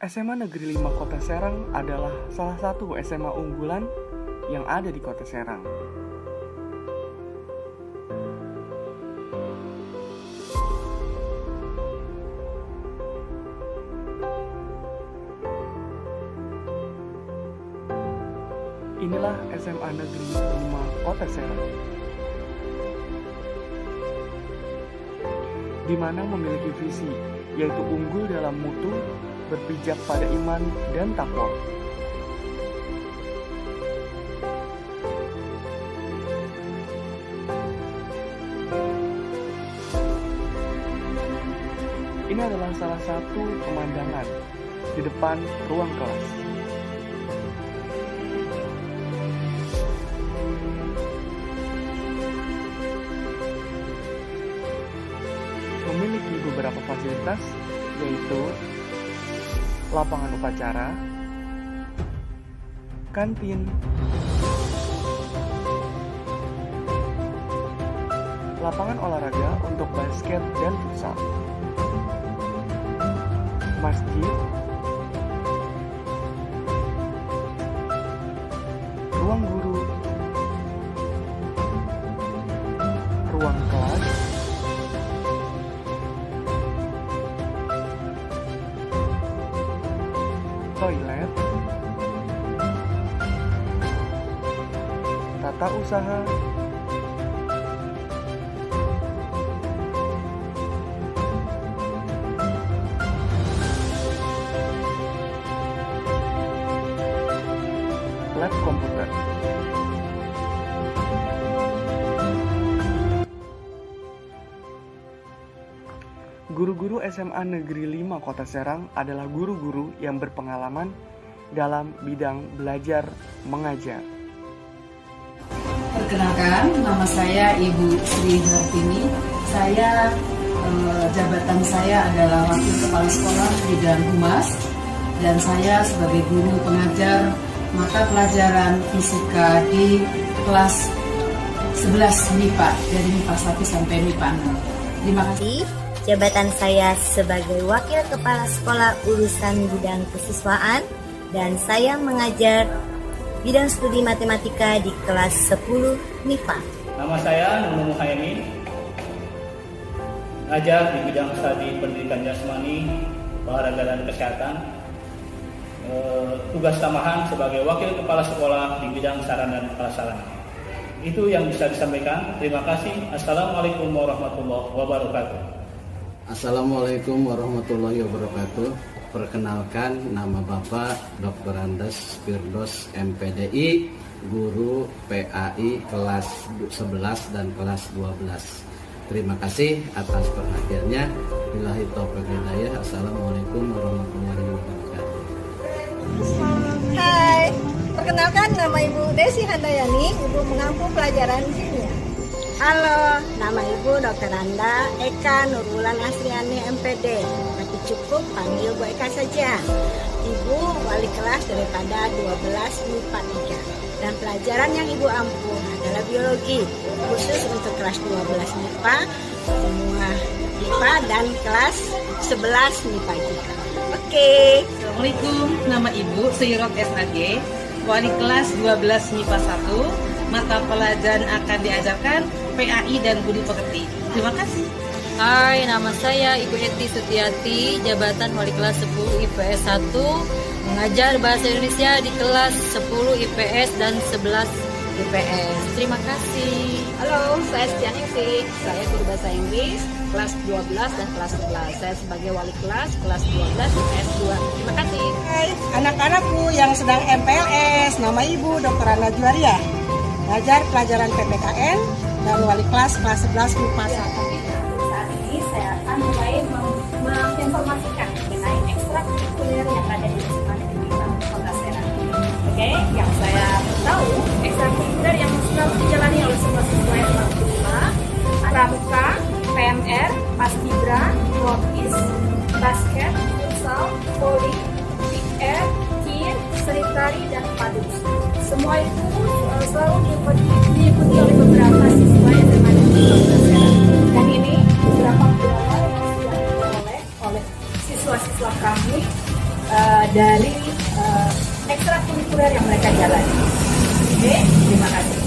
SMA Negeri 5 Kota Serang adalah salah satu SMA unggulan yang ada di Kota Serang. Inilah SMA Negeri 5 Kota Serang, di mana memiliki visi, yaitu unggul dalam mutu, berpijak pada iman dan takwa. Ini adalah salah satu pemandangan di depan ruang kelas. Memiliki beberapa fasilitas, yaitu lapangan upacara, kantin, lapangan olahraga untuk basket dan futsal, masjid, ruang guru, ruang kelas, toilet, tata usaha, lab komputer. Guru-guru SMA Negeri 5 Kota Serang adalah guru-guru yang berpengalaman dalam bidang belajar mengajar. Perkenalkan, nama saya Ibu Sri Hartini. Jabatan saya adalah Wakil Kepala Sekolah bidang Humas, dan saya sebagai guru pengajar mata pelajaran fisika di kelas 11 MIPA, dari MIPA 1 sampai MIPA 6. Terima kasih. Jabatan saya sebagai Wakil Kepala Sekolah urusan bidang kesiswaan, dan saya mengajar bidang studi matematika di kelas 10 MIPA. Nama saya Nunu Muhaimin, mengajar di bidang studi pendidikan jasmani, olahraga dan kesehatan. Tugas tambahan sebagai Wakil Kepala Sekolah di bidang sarana dan prasarana. Itu yang bisa disampaikan. Terima kasih. Assalamualaikum warahmatullahi wabarakatuh. Assalamualaikum warahmatullahi wabarakatuh. Perkenalkan, nama Bapak Dr. Andes Firdos MPDI, guru PAI kelas 11 dan kelas 12. Terima kasih atas perhatiannya. Billahi taufiq wal hidayah. Assalamualaikum warahmatullahi wabarakatuh. Hai, perkenalkan nama Ibu Desi Handayani, Ibu mengampu pelajaran kimia. Halo, nama Ibu Dr. Anda Eka Nurbulan Asriani MPD, tapi cukup panggil Bu Eka saja. Ibu wali kelas daripada 12 MIPA 3, dan pelajaran yang Ibu ampu adalah biologi, khusus untuk kelas 12 MIPA, semua MIPA, dan kelas 11 MIPA juga. Oke. Assalamualaikum, nama Ibu Sirot SAG, wali kelas 12 MIPA 1. Mata pelajaran akan diajarkan PAI dan Budi Pekerti. Terima kasih. Hai, nama saya Ibu Eti Sutiati, jabatan wali kelas 10 IPS 1, mengajar bahasa Indonesia di kelas 10 IPS dan 11 IPS. Terima kasih. Halo, saya Setian Ningsih, saya guru bahasa Inggris kelas 12 dan kelas 11. Saya sebagai wali kelas 12 IPS 2. Terima kasih. Hai, anak-anakku yang sedang MPLS, nama Ibu Dr. Ana Juwaria, mengajar pelajaran PPKN dan wali kelas 11 MIPA 1. Saat ini saya akan mulai menginformasikan mengenai ekstrakurikuler yang ada di SMA Negeri 5 Kota Serang. Oke, yang saya tahu, ekstrakurikuler yang selalu dijalani oleh semua siswa SMA 5, pramuka, PMR, paskibra, rotis, basket, futsal, volley, big air, kin, seni tari, dan padus. Semua itu selalu diikuti oleh beberapa siswa SMA Negeri 5 Kota Serang. Dan ini beberapa piala yang sudah diperoleh oleh siswa-siswa kami dari ekstrakurikuler yang mereka jalani. Oke, terima kasih.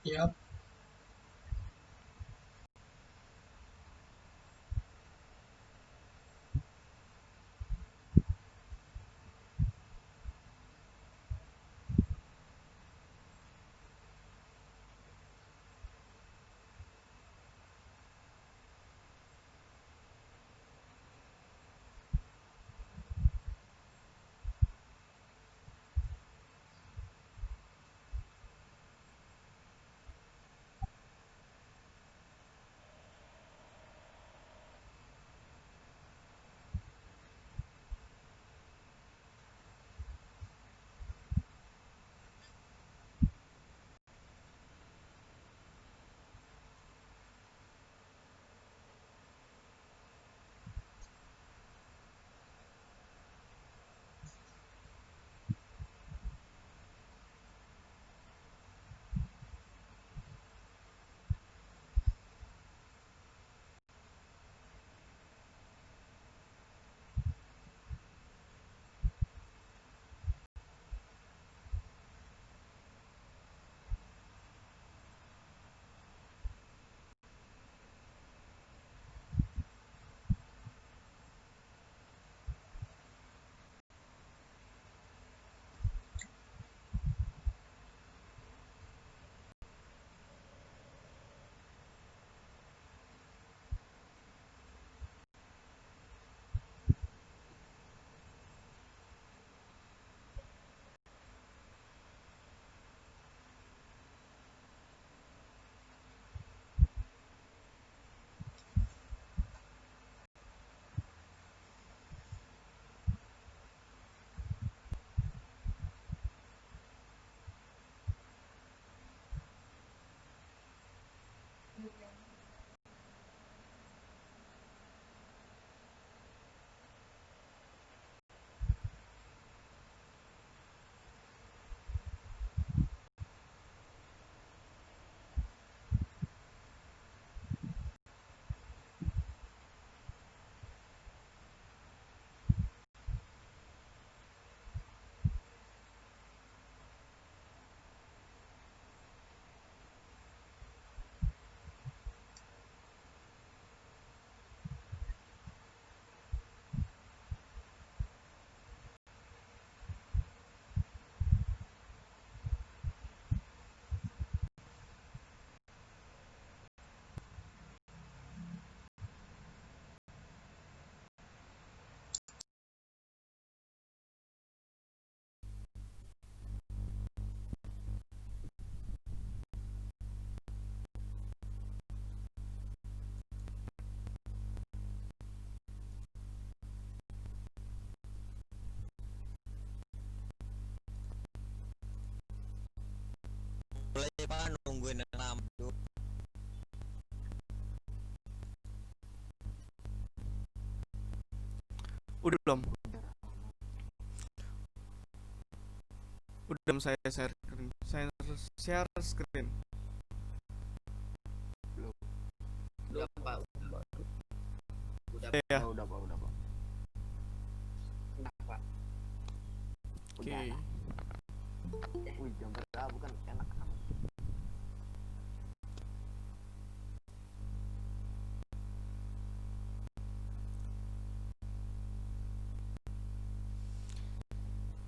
Yap. Boleh Pak nungguin enam dulu. Udah belum? Udah belum saya share screen. Saya share screen. Udah Pak. Udah Ya. Udah Pak. Pak. Oke. Wih, jam berapa kan enak.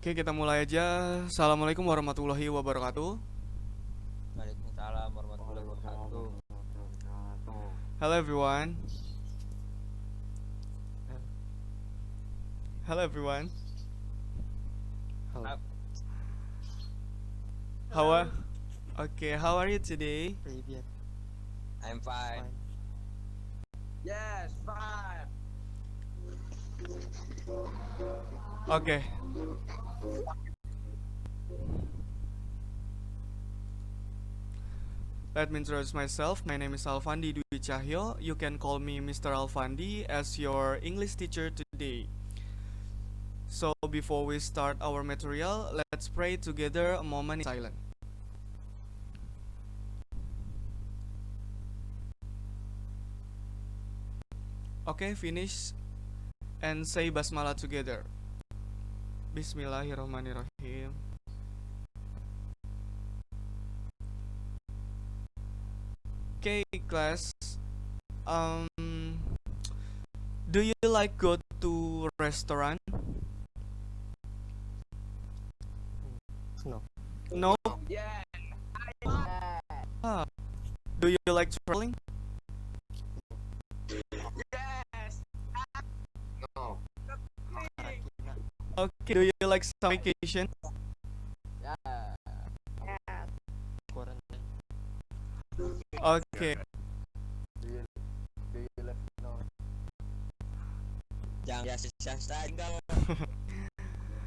Oke, kita mulai aja. Assalamualaikum warahmatullahi wabarakatuh. Waalaikumsalam warahmatullahi wabarakatuh. Hello everyone. Hello everyone. Hello. How are you today? I'm fine. Yes, fine. Okay. Let me introduce myself. My name is Alfandi Dwi Cahyo. You can call me Mr. Alfandi as your English teacher today. So before we start our material, let's pray together a moment in silence. Okay, finish and say basmalah together. Bismillahirrahmanirrahim. Okay, class. Um, do you like go to restaurant? No. No. Ah. Do you like traveling? No. Okay. Do you like some vacation? Quarantine. Okay. Do you live no? Jangan biasa saja.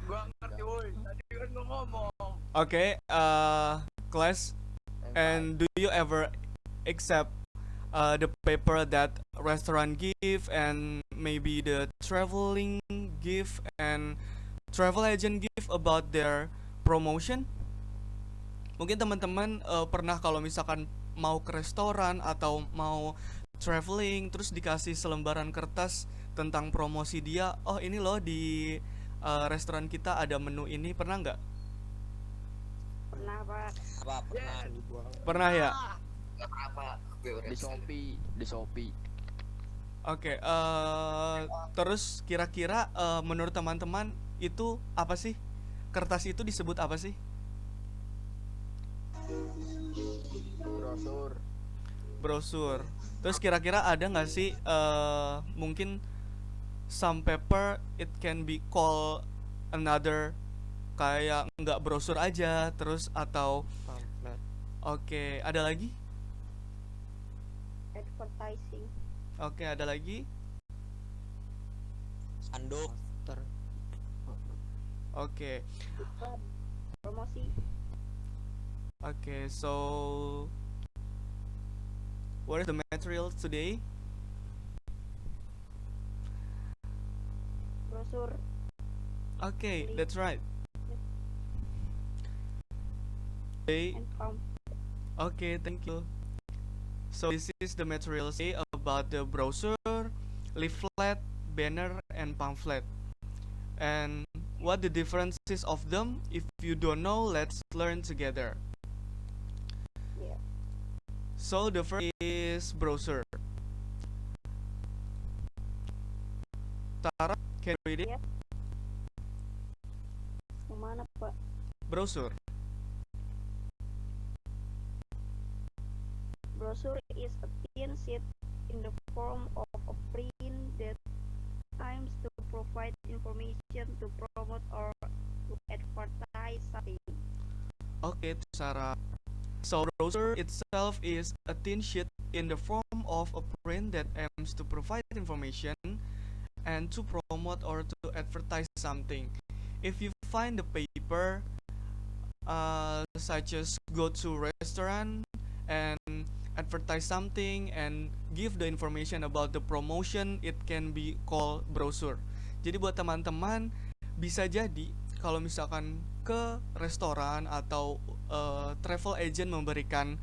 Gua ngerti woi. Tadi kan lu ngomong. Okay. Class. And do you ever accept the paper that restaurant give and maybe the traveling give and travel agent give about their promotion? Mungkin teman-teman pernah kalau misalkan mau ke restoran atau mau traveling terus dikasih selembaran kertas tentang promosi dia. Oh ini loh di restoran kita ada menu ini, pernah nggak? Pernah, Pak. Apa pernah? Pernah ya? Di Shopee. Oke, terus kira-kira menurut teman-teman itu apa sih? Kertas itu disebut apa sih? Brosur. Terus kira-kira ada nggak sih mungkin some paper it can be called another, kayak nggak brosur aja terus atau Pamflet. Oke, ada lagi? Advertising. Oke, ada lagi? Anduk. Oke. Promosi. Okay, so what is the material today? Brosur. Okay, that's right. Okay, And pump. okay, thank you. So this is the material say about the brochure, leaflet, banner, and pamphlet. And what the differences of them? If you don't know, let's learn together. Yeah. So the first is brochure. Tara, can you read it? Yeah. Yang mana, Pak? Brochure. Brochure is a thin sheet in the form of a print that aims to provide information to promote or to advertise something. Okay, Sarah. So brochure itself is a thin sheet in the form of a print that aims to provide information and to promote or to advertise something. If you find the paper, such as go to restaurant and advertise something and give the information about the promotion, it can be called brochure. Jadi buat teman-teman bisa jadi kalau misalkan ke restoran atau travel agent memberikan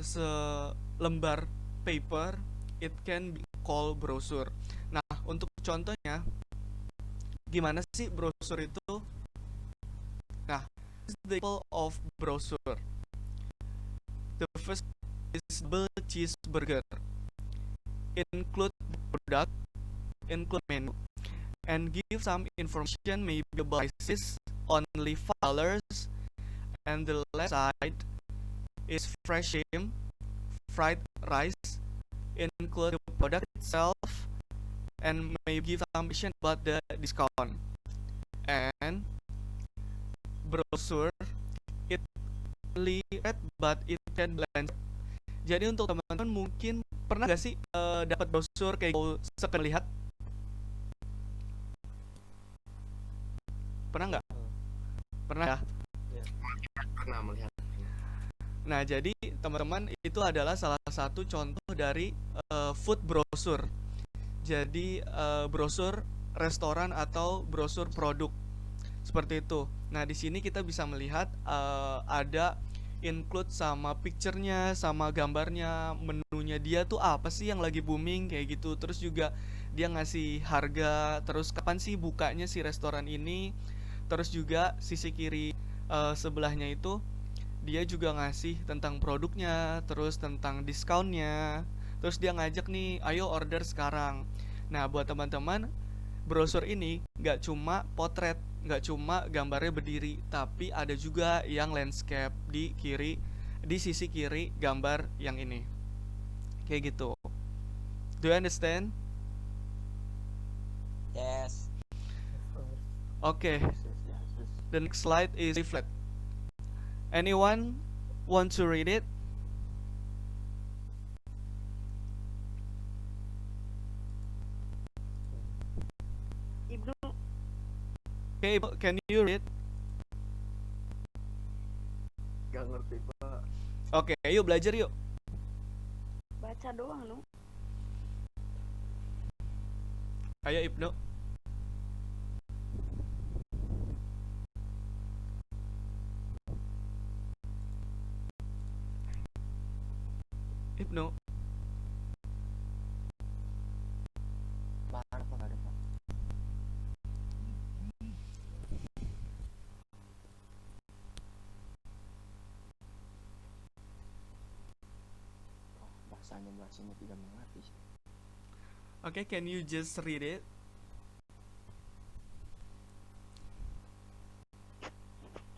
selembar paper, it can be called brochure. Nah, untuk contohnya gimana sih brochure itu? Nah, this is the example of brochure. The first is double cheeseburger. Include product, include menu, and give some information maybe about prices, only $5, and the left side is fresh shrimp, fried rice, include the product itself, and maybe give some information about the discount. And brochure it only read but it can blend. Jadi untuk teman-teman mungkin pernah gak sih dapat brosur kayak sekali lihat? Pernah nggak? Pernah ya? Pernah melihat. Nah, jadi teman-teman itu adalah salah satu contoh dari food brochure. Jadi brosur restoran atau brosur produk seperti itu. Nah, di sini kita bisa melihat ada include sama picture-nya, sama gambarnya, menunya dia tuh apa sih yang lagi booming kayak gitu. Terus juga dia ngasih harga, terus kapan sih bukanya si restoran ini. Terus juga sisi kiri sebelahnya itu dia juga ngasih tentang produknya, terus tentang diskonnya, terus dia ngajak nih, ayo order sekarang. Nah, buat teman-teman, brosur ini nggak cuma potret, nggak cuma gambarnya berdiri, tapi ada juga yang landscape di kiri, di sisi kiri gambar yang ini, kayak gitu. Do you understand? Yes. Okay, Yes, yes, yes. the next slide is leaflet. Anyone want to read it? Ibnu, Okay, can you read? Gak ngerti Pak. Oke, yuk belajar yuk. baca doang nu. Ayo Ibnu. Ibnu. Mana Pak? Gak ada Pak. Oh, bahasanya tidak mengerti. Okay, can you just read it?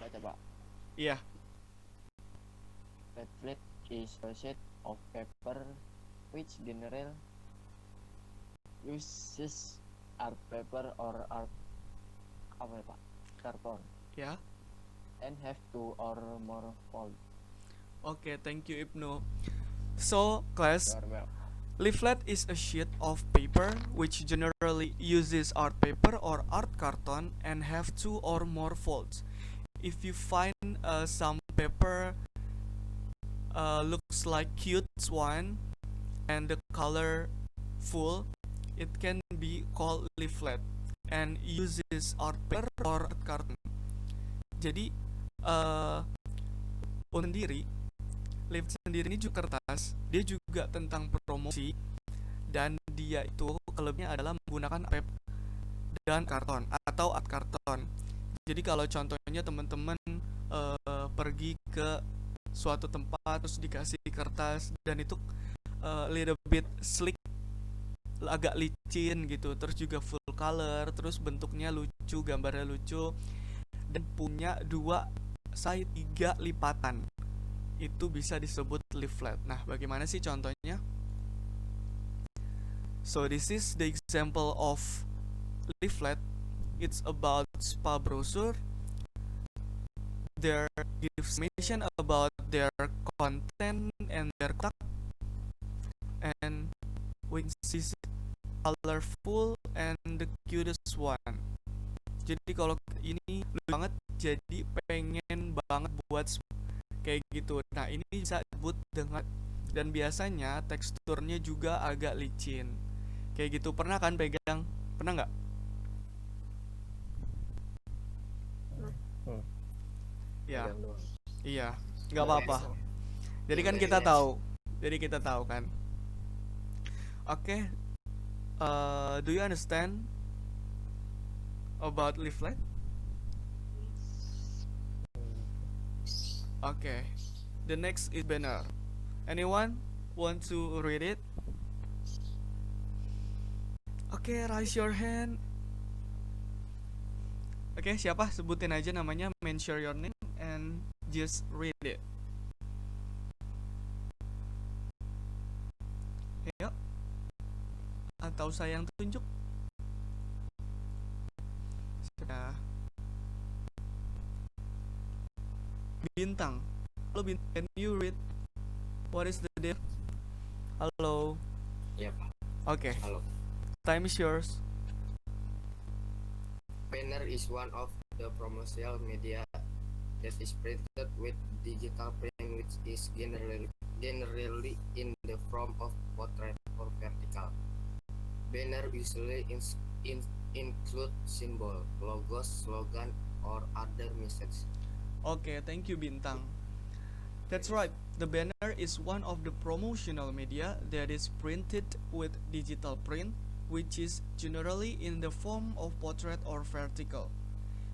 Baca Pak. Iya. Leaflet is a sheet of paper which general uses art paper or art apa ya Pak? Karton Ya. and have two or more fold. Okay, thank you Ibnu. So, class, Well, leaflet is a sheet of paper which generally uses art paper or art carton and have two or more folds. If you find some paper looks like cute one and the color full, it can be called leaflet and uses art paper or art carton. Jadi sendiri, leaflet sendiri ini juga kertas, dia juga tentang promosi, dan dia itu kelebihannya adalah menggunakan paper dan karton atau art karton. Jadi kalau contohnya teman-teman pergi ke suatu tempat terus dikasih kertas dan itu little bit slick, agak licin gitu, terus juga full color, terus bentuknya lucu, gambarnya lucu, dan punya 2-3 lipatan, itu bisa disebut leaflet. Nah, bagaimana sih contohnya? So this is the example of leaflet. It's about spa brochure. There gives information about their content and their contact, and we can see colorful and the cutest one. Jadi kalau ini lucu banget, jadi pengen banget buat kayak gitu. Nah, ini bisa disebut dengan, dan biasanya teksturnya juga agak licin kayak gitu. Pernah kan pegang? Pernah nggak? Ya, pegang doang. iya, nggak apa-apa. Jadi kan kita tahu. Jadi kita tahu kan. Oke, do you understand about leaflet? Okay, the next is banner. Anyone want to read it? Okay, raise your hand. Okay, siapa? Sebutin aja namanya, mention your name and just read it. Ayo. Atau saya yang tunjuk? Sudah. Bintang. Halo Bintang, can you read what is the diff? Halo. Iya Pak. Okay, Halo. time is yours. Banner is one of the promotional media that is printed with digital print, which is generally in the form of portrait or vertical. Banner usually include symbol, logos, slogan, or other message. Okay, thank you Bintang. That's right, the banner is one of the promotional media that is printed with digital print, which is generally in the form of portrait or vertical.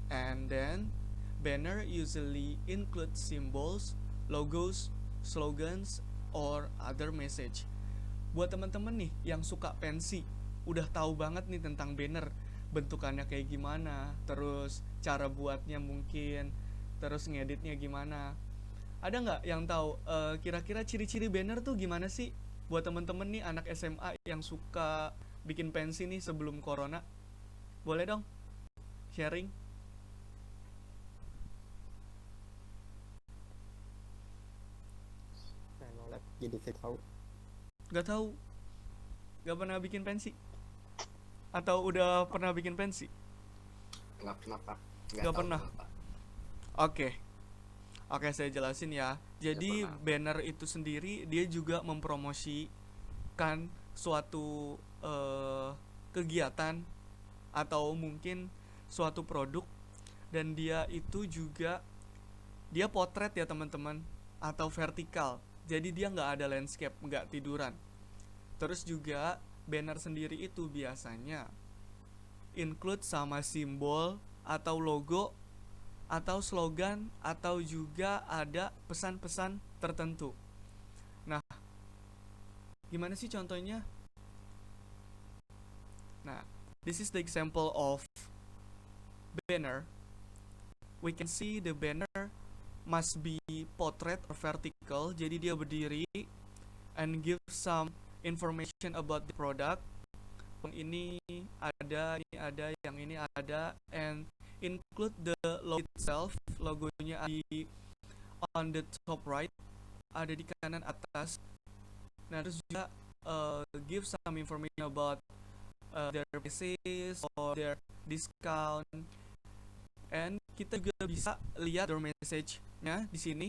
And then, banner usually includes symbols, logos, slogans, or other message. Buat teman-teman nih yang suka pensi, udah tahu banget nih tentang banner, bentukannya kayak gimana, terus cara buatnya mungkin, terus ngeditnya gimana. Ada nggak yang tahu kira-kira ciri-ciri banner tuh gimana sih? Buat teman-teman nih anak SMA yang suka bikin pensi nih sebelum corona, boleh dong sharing? Jadi saya tahu. Gak tahu, gak pernah bikin pensi, atau udah pernah bikin pensi? Nggak pernah Pak. Nggak tahu, pernah. Pak. Oke, saya jelasin ya. Jadi pernah. banner itu sendiri dia juga mempromosikan suatu kegiatan atau mungkin suatu produk, dan dia itu juga dia potret ya teman-teman, atau vertikal. Jadi dia nggak ada landscape, nggak tiduran. Terus juga banner sendiri itu biasanya include sama simbol atau logo atau slogan, atau juga ada pesan-pesan tertentu. Nah, gimana sih contohnya? Nah, this is the example of banner. We can see the banner must be portrait or vertical, jadi dia berdiri and give some information about the product. Yang ini ada, yang ini ada, and include the logo itself. Logonya di on the top right, ada di kanan atas. Nah, terus juga give some information about their prices or their discount. And kita juga bisa lihat their message-nya di sini.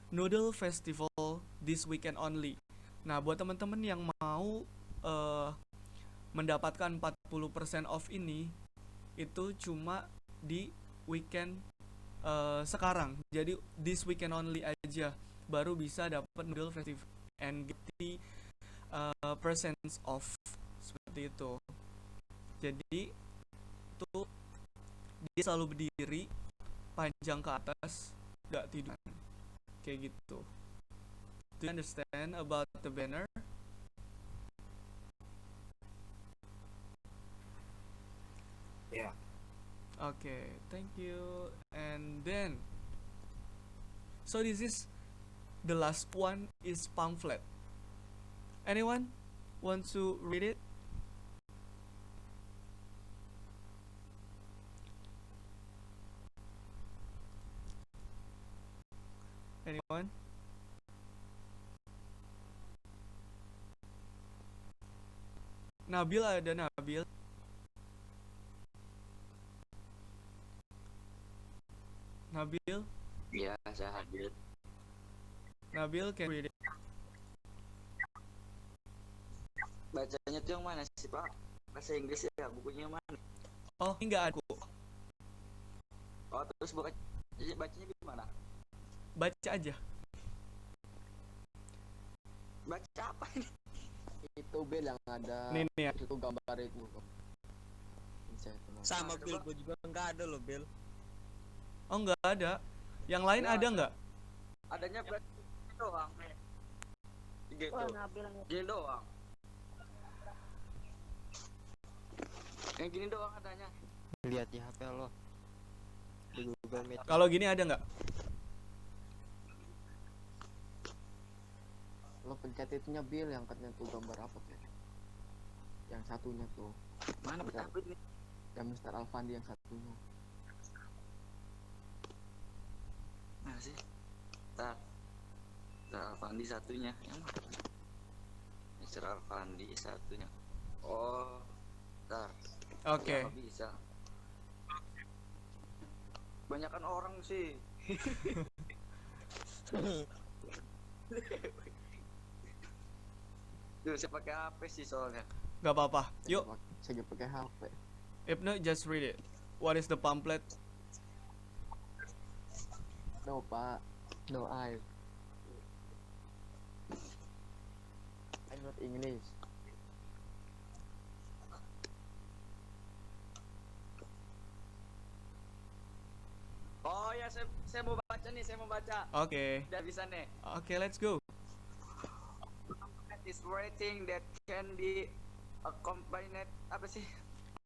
Noodle Festival this weekend only. Nah, buat teman-teman yang mau mendapatkan 40% off ini, itu cuma di weekend sekarang. Jadi this weekend only aja baru bisa dapat Noodle Festival and get the percents off, seperti itu. Jadi itu dia selalu berdiri panjang ke atas, gak tiduran, kayak gitu. Do you understand about the banner? Yeah. Okay, thank you. And then, so this is the last one is pamphlet. Anyone want to read it? Anyone? Nabil, ada Nabil. Nabil, Ya, saya hadir. Nabil, can you read it? Bacanya tuh yang mana sih, Pak? Bahasa Inggris ya, bukunya yang mana? Oh, ini nggak aku. Oh, terus bacanya gimana? Baca aja. Baca apa ini? Itu Bel yang ada Nih ya. itu gambar itu. Sama Bill, gue juga nggak ada loh Bill. Oh, nggak ada. Yang lain ada nggak? Adanya doang. Gitu. Gini doang. Yang gini doang adanya. Lihat di HP lo. Di Google Meet. Kalau gini ada nggak? Lo pencet itunya Bill yang katanya tuh gambar apa tuh? Yang satunya tuh. Mana apa ini? Yang Mr. Alfandi yang satunya. Mana sih? Tar. Mr. Alfandi satunya. Yang mana? Mr. Alfandi satunya. Oh. Tar. Oke. Ya, bisa. Banyakan orang sih. Tuh, saya pakai HP sih soalnya. Gak apa-apa. Yuk, Saya pakai HP. Ibnu, just read it. What is the pamphlet? No Pak. No I. I'm not English. Oh ya, saya mau baca baca nih, saya mau baca. Oke. Udah bisa nih. Oke, let's go. Pamphlet is writing that can be accompanied apa sih?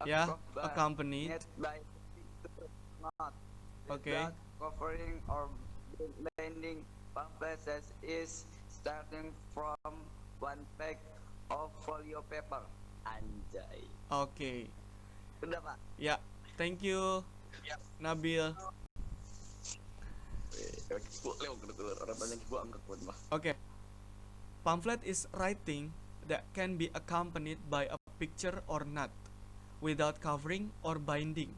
Ya, accompanied. By not Oke. without covering or binding. Pamphlet is starting from one page of folio paper. Anjay. Oke. Udah, Pak. Ya, thank you. Nabil. Okay. Pamphlet is writing that can be accompanied by a picture or not, without covering or binding.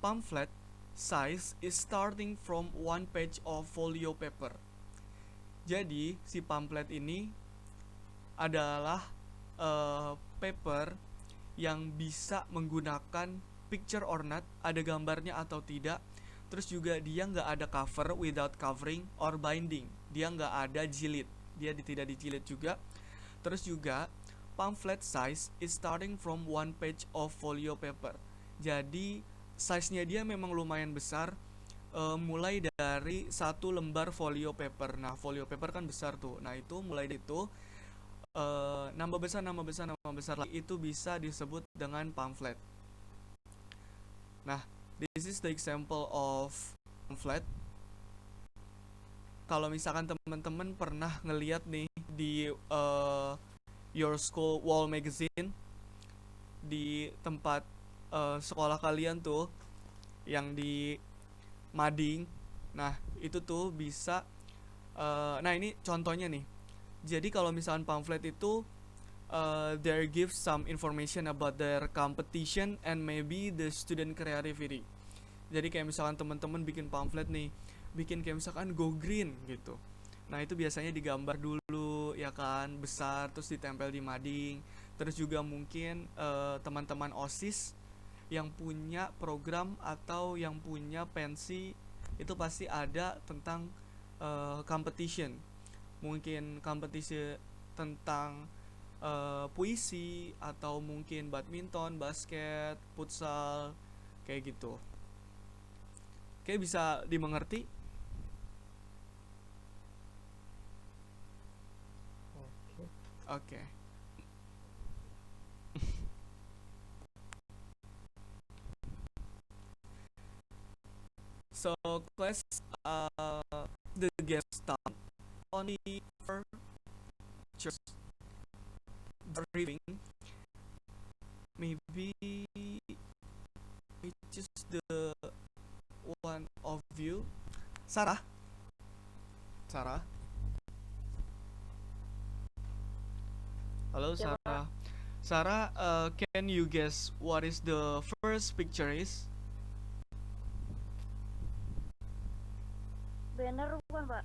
Pamphlet size is starting from one page of folio paper. Jadi, si pamphlet ini adalah paper yang bisa menggunakan picture or not, ada gambarnya atau tidak. Terus juga dia nggak ada cover, without covering or binding. Dia nggak ada jilid, dia tidak dijilid juga. Terus juga pamphlet size is starting from one page of folio paper. Jadi size-nya dia memang lumayan besar, mulai dari satu lembar folio paper. Nah, folio paper kan besar tuh. Nah, itu mulai dari itu nambah besar lagi, itu bisa disebut dengan pamphlet. Nah, this is the example of pamphlet. Kalau misalkan teman-teman pernah ngeliat nih di your school wall magazine, di tempat sekolah kalian tuh yang di mading. Nah, itu tuh bisa nah ini contohnya nih. Jadi kalau misalkan pamphlet itu there gives some information about their competition and maybe the student creativity. Jadi kayak misalkan teman-teman bikin pamphlet nih, bikin kayak misalkan go green gitu. Nah, itu biasanya digambar dulu ya kan, besar, terus ditempel di mading. Terus juga mungkin teman-teman OSIS yang punya program atau yang punya pensi itu pasti ada tentang competition. Mungkin kompetisi tentang puisi atau mungkin badminton, basket, futsal, kayak gitu. Oke, bisa dimengerti? Oke. So class, the guest time only for just briefing. Maybe which is the one of you, Sarah. Hello, Ya, Sarah. Sarah, can you guess what is the first picture is? Banner bukan, Pak?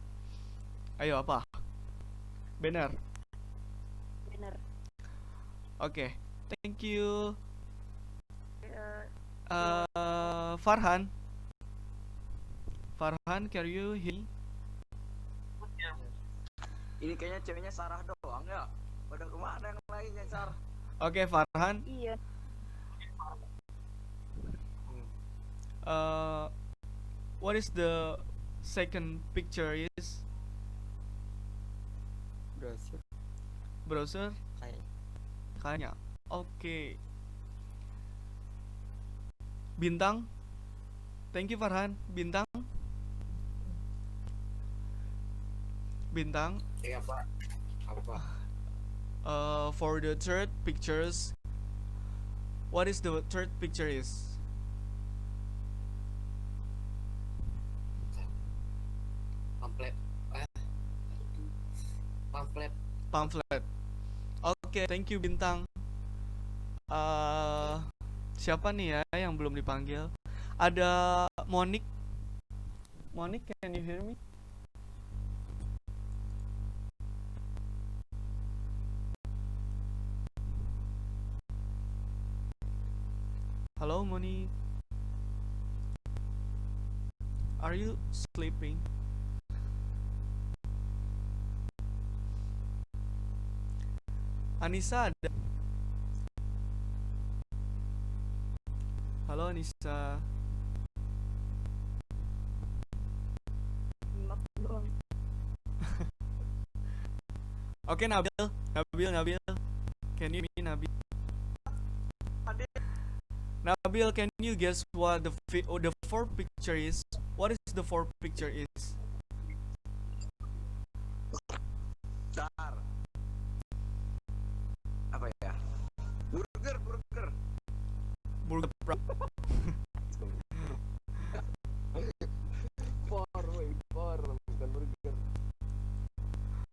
Ayo, apa? Banner. Banner. Oke, thank you. Ya, Farhan, can you hear me? Ini kayaknya ceweknya Sarah doang ya. Udah kemana yang lainnya, Sar? Oke, Farhan. iya. What is the second picture is? Browser? Kayaknya. Oke. Bintang. Thank you, Farhan. Bintang. Iya, Pak. Apa? For the third pictures, what is the third picture is? Pamphlet. Oke, thank you, Bintang. Siapa nih ya yang belum dipanggil? Ada Monik. Monik, can you hear me? Hello, Monik. Are you sleeping? Anissa ada. Halo, Anissa. Okay, Nabil, can you me Nabil? Nabil, can you guess what the fourth picture is? What is the fourth picture is? Bentar. Apa ya? Burger. Burger. For, bukan burger.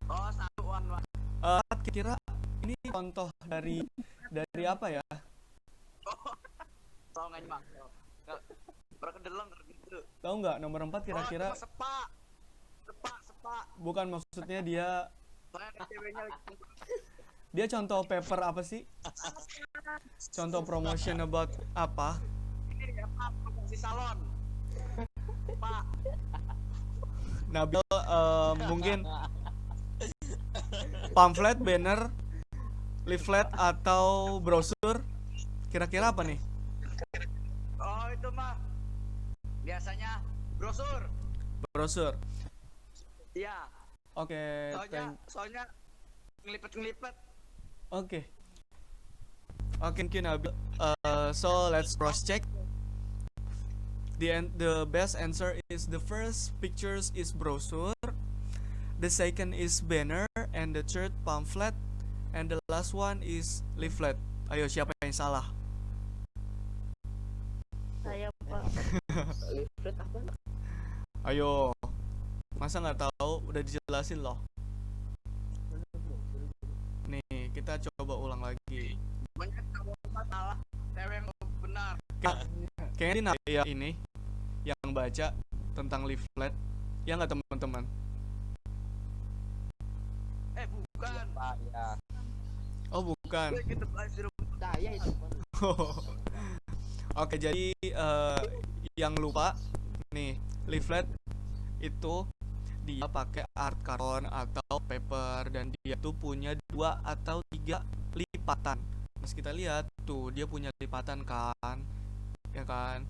Oh, satuan Mas. Kira ini contoh dari apa ya? Tahu nggak Mak? Berkedeleng gitu. Tahu nggak nomor 4 kira-kira? Oh, sepak. Bukan, maksudnya dia Soalnya ada ceweknya lagi. dia contoh paper apa sih? Contoh promotion about apa? Ini ya Pak, promosi salon. Pak. Nabil, mungkin pamflet, banner, leaflet atau brosur. Kira-kira apa nih? Oh, itu mah biasanya brosur. Brosur. Iya. Oke, Soalnya ngelipet. Oke, thank you Nabil. So let's cross check. The best answer is the first pictures is brochure, the second is banner, and the third pamphlet, and the last one is leaflet. Ayo, siapa yang salah? Saya Pak. Leaflet apa? Ayo, masa nggak tahu? Udah dijelasin loh. Nih, kita coba ulang lagi. Banyak kamu masalah, cewek yang benar. Kayaknya ya ini yang baca tentang leaflet, ya nggak teman-teman? Bukan. Pak, ya. Oh bukan. Kita belajar Saya itu. Oke, jadi yang lupa nih, leaflet itu dia pakai art karton atau paper dan dia tuh punya 2 atau 3 lipatan. Mas kita lihat tuh dia punya lipatan kan, ya kan?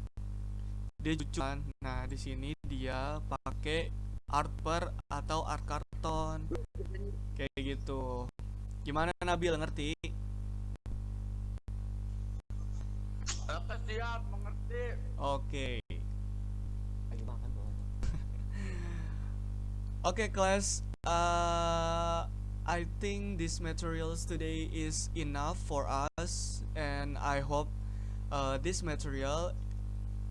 Dia cucuan. Nah di sini dia pakai art per atau art karton kayak gitu. Gimana Nabil, ngerti? Oke, siap, mengerti. Oke. Lagi makan tuh. Okay, class. I think this materials today is enough for us, and I hope this material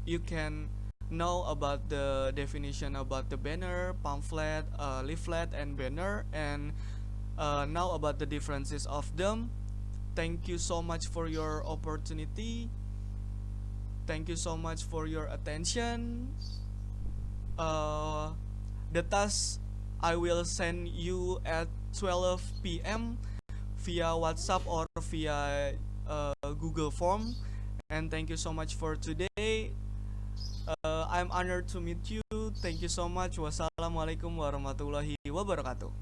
you can know about the definition about the banner, pamphlet, leaflet, and banner, and know about the differences of them. Thank you so much for your opportunity. Thank you so much for your attention. The task I will send you at 12 p.m. via WhatsApp or via Google Form. And thank you so much for today. I'm honored to meet you. Thank you so much. Wassalamualaikum warahmatullahi wabarakatuh.